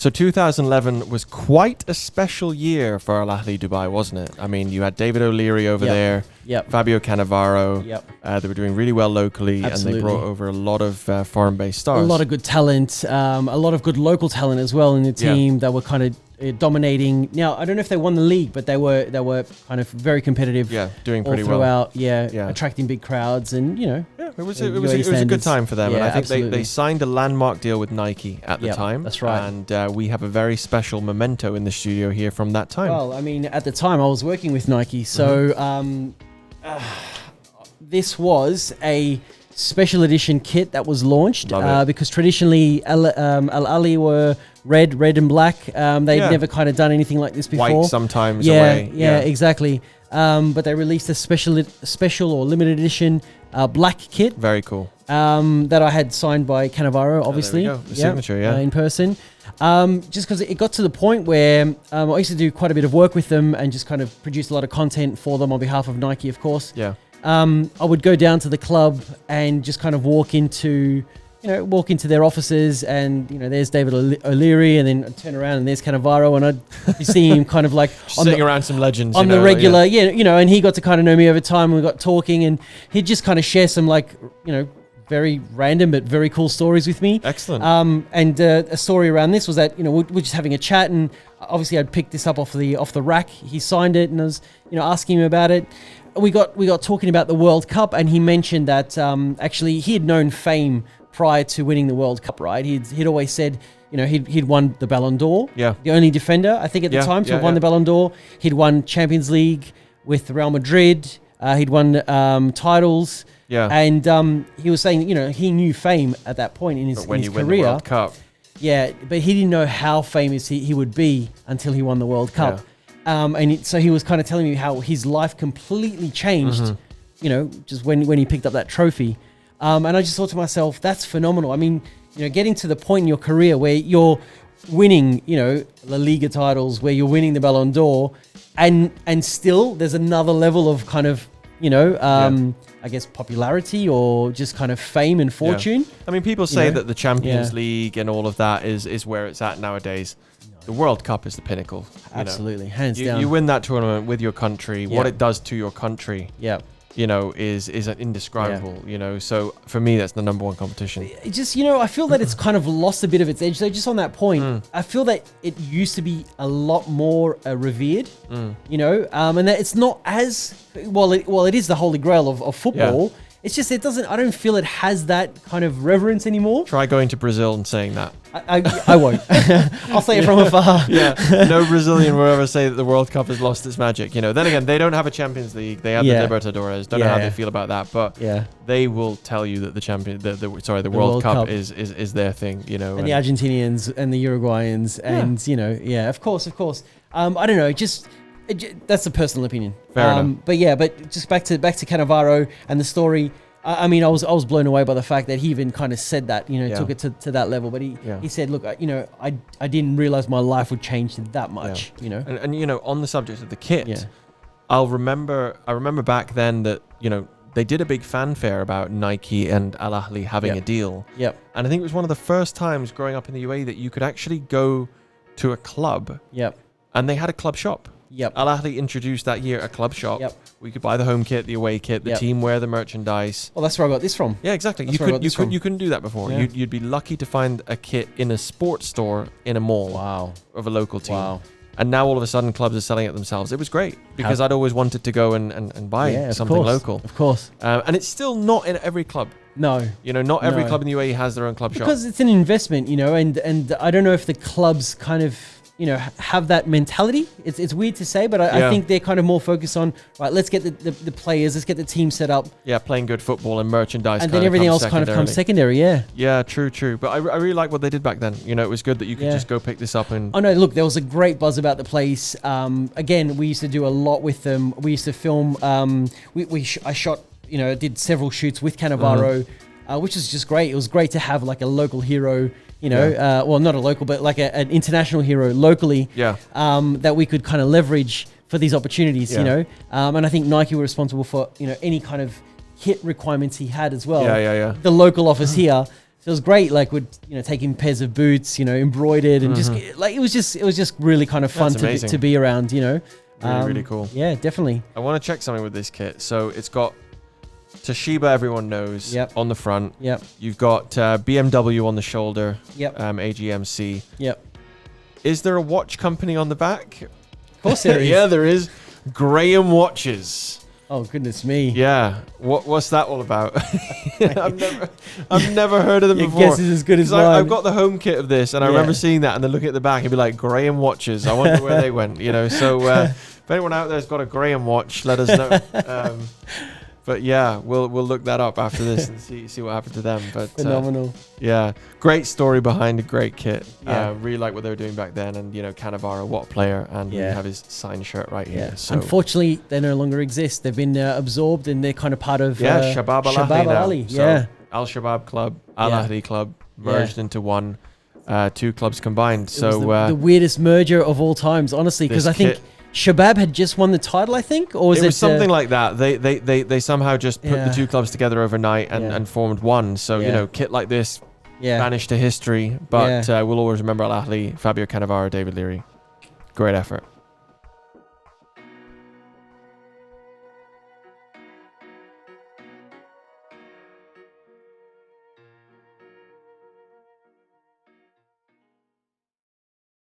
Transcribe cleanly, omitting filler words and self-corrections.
So 2011 was quite a special year for Al Ahli Dubai, wasn't it? I mean, you had David O'Leary over there, Fabio Cannavaro. They were doing really well locally, and they brought over a lot of foreign-based stars. A lot of good talent, a lot of good local talent as well in the team that were kind of dominating. Now, I don't know if they won the league, but they were kind of very competitive. Yeah, doing pretty throughout, well. Attracting big crowds, and it was a good time for them. Yeah, and I think they signed a landmark deal with Nike at the time. That's right. And we have a very special memento in the studio here from that time. Well, I mean, at the time I was working with Nike, so this was a special edition kit that was launched because traditionally Al Ahli were red and black. They'd never kind of done anything like this before. White sometimes away. Yeah, exactly. But they released a special or limited edition black kit. Very cool. That I had signed by Cannavaro, obviously. There we go. The signature, in person. Just because it got to the point where I used to do quite a bit of work with them and just kind of produce a lot of content for them on behalf of Nike, of course. Yeah. I would go down to the club and just kind of walk into their offices, and there's David O'Leary, and then I'd turn around and there's Cannavaro, and I'd be seeing him kind of like sitting around some legends on the regular, and he got to kind of know me over time, and we got talking, and he'd just kind of share some very random but very cool stories with me. Excellent. And a story around this was that we're just having a chat, and obviously I'd picked this up off the rack. He signed it, and I was asking him about it. We got talking about the World Cup, and he mentioned that actually he had known Fame prior to winning the World Cup, right? He'd always said, he'd won the Ballon d'Or. Yeah. The only defender, I think, at the time to have won the Ballon d'Or. He'd won Champions League with Real Madrid. He'd won titles. Yeah. And he was saying, he knew Fame at that point in his career. When you win the World Cup. Yeah, but he didn't know how famous he would be until he won the World Cup. Yeah. So he was kind of telling me how his life completely changed, just when he picked up that trophy. And I just thought to myself, that's phenomenal. I mean, getting to the point in your career where you're winning, La Liga titles, where you're winning the Ballon d'Or, and still there's another level of kind of, I guess popularity or just kind of fame and fortune. Yeah. I mean, people say that the Champions League and all of that is where it's at nowadays. The World Cup is the pinnacle. Absolutely, hands down. You win that tournament with your country. What it does to your country, is indescribable. So for me, that's the number one competition. It just, I feel that it's kind of lost a bit of its edge. So just on that point, I feel that it used to be a lot more revered. And that it's not as it is the holy grail of football. Yeah. It's just I don't feel it has that kind of reverence anymore. Try going to Brazil and saying that. I won't. I'll say it from afar. Yeah, no Brazilian will ever say that the World Cup has lost its magic. Then again, they don't have a Champions League. They have the Libertadores. Don't know how they feel about that, but they will tell you that the World Cup is their thing. And the Argentinians and the Uruguayans, and of course. I don't know, just. That's a personal opinion. Fair enough. But just back to Cannavaro and the story. I mean, I was blown away by the fact that he even kind of said that, took it to that level. But he said, look, I didn't realize my life would change that much. And on the subject of the kit, I remember back then that they did a big fanfare about Nike and Al Ahli having a deal. Yep. And I think it was one of the first times growing up in the UAE that you could actually go to a club. Yep. And they had a club shop. Yep. Al Ahli introduced that year a club shop. Yep. We could buy the home kit, the away kit, the team wear the merchandise. Well, that's where I got this from. Yeah, exactly. You couldn't do that before. Yeah. You'd be lucky to find a kit in a sports store in a mall of a local team. Wow. And now all of a sudden clubs are selling it themselves. It was great because I'd always wanted to go and buy something local. Of course. And it's still not in every club. No. Not every club in the UAE has their own club shop. Because it's an investment, and I don't know if the clubs kind of have that mentality. It's weird to say, but I think they're kind of more focused on, right, let's get the players, let's get the team set up. Yeah, playing good football and merchandise. And then everything else kind of comes secondary, Yeah, true. But I really like what they did back then. It was good that you could just go pick this up and... Oh, no, look, there was a great buzz about the place. Again, we used to do a lot with them. We used to film. I shot, did several shoots with Cannavaro, which is just great. It was great to have like a local hero... well, not a local, but like an international hero locally, that we could kind of leverage for these opportunities, and I think Nike were responsible for, any kind of kit requirements he had as well. Yeah. The local office here, So it was great, like with taking pairs of boots, embroidered, and just like it was just really kind of fun to be around, Really cool. Yeah, definitely. I want to check something with this kit. So it's got Toshiba, everyone knows, on the front. Yep. You've got BMW on the shoulder. Yep. AGMC. Yep. Is there a watch company on the back? Of course there is. Yeah, there is. Graham Watches. Oh goodness me! Yeah, what's that all about? I've never heard of them before. Your guess is as good as mine. I've got the home kit of this, and I remember seeing that, and then looking at the back, it'd be like Graham Watches. I wonder where they went. So if anyone out there's got a Graham watch, let us know. But yeah, we'll look that up after this and see what happened to them. But phenomenal. Yeah, great story behind a great kit. Yeah. Really like what they were doing back then, and Cannavaro, what a player, and we have his signed shirt right here. So unfortunately, they no longer exist. They've been absorbed, and they're kind of part of Shabab Al Ahli. So Al Shabab Club, Al Ahli Club merged into one, two clubs combined. It was the weirdest merger of all times, honestly, because I think Shabab had just won the title, I think, or it was something like that. They somehow just put the two clubs together overnight and formed one. So kit like this vanished to history, but we'll always remember Al Ahli, Fabio Cannavaro, David Leary. Great effort.